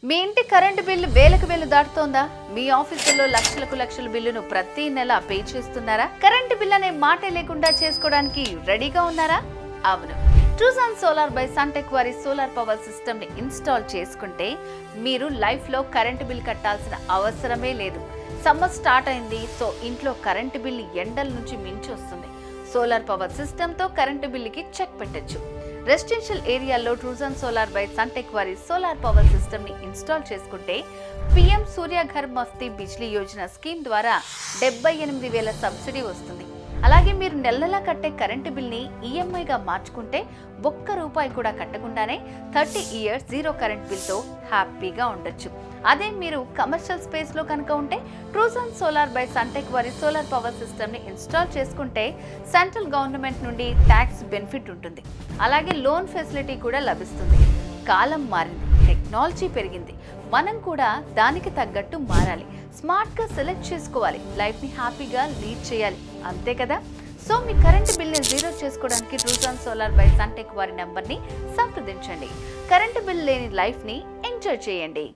మీ ఇంటి current bill వేలకు వేలు దాటుతోందా? మీ ఆఫీసుల్లో లక్షలకు లక్షల బిల్లును ప్రతి నెల పే చేస్తున్నారా? కరెంటు బిల్ అనే మాటే లేకుండా చేసుకోవడానికి రెడీగా ఉన్నారా? అవును, ట్రూజాన్ సోలార్ బై సన్టెక్ వారి సోలార్ పవర్ సిస్టమ్ ని ఇన్స్టాల్ చేసుకుంటే మీరు లైఫ్ లో కరెంటు బిల్ కట్టాల్సిన అవసరమే లేదు. సమ్మర్ స్టార్ట్ అయింది, సో ఇంట్లో కరెంటు బిల్లు ఎండల నుంచి మించి వస్తుంది. సోలార్ పవర్ సిస్టమ్ తో కరెంటు బిల్లుకి చెక్ పెట్టొచ్చు. రెసిడెన్షియల్ ఏరియాల్లో ట్రూజాన్ సోలార్ బై సన్టెక్ వారి సోలార్ పవర్ సిస్టమ్ ని ఇన్స్టాల్ చేసుకుంటే పిఎం సూర్యఘర్ మఫ్తీ బిజ్లీ యోజన స్కీమ్ ద్వారా 78,000 సబ్సిడీ వస్తుంది. అలాగే మీరు నెలలా కట్టే కరెంటు బిల్ని ఈఎంఐగా మార్చుకుంటే ₹1 కూడా కట్టకుండానే 30 ఇయర్స్ జీరో కరెంట్ బిల్తో హ్యాపీగా ఉండొచ్చు. అదే మీరు కమర్షియల్ స్పేస్ లో కనుక ఉంటే ట్రూజాన్ సోలార్ బై సన్టెక్ వారి సోలార్ పవర్ సిస్టమ్ ని ఇన్స్టాల్ చేసుకుంటే సెంట్రల్ గవర్నమెంట్ నుండి ట్యాక్స్ బెనిఫిట్ ఉంటుంది. అలాగే లోన్ ఫెసిలిటీ కూడా లభిస్తుంది. కాలం మారింది, టెక్నాలజీ పెరిగింది, మనం కూడా దానికి తగ్గట్టు మారాలి. స్మార్ట్ గా సెలెక్ట్ చేసుకోవాలి, లైఫ్ ని హ్యాపీగా లీడ్ చేయాలి, అంతే కదా? సో మీ కరెంట్ బిల్ ని జీరో చేసుకోవడానికి ట్రూజాన్ సోలార్ బై సన్టెక్ వారి నంబర్ ని సంప్రదించండి. కరెంటు బిల్ లేని లైఫ్ ని ఎంజాయ్ చేయండి.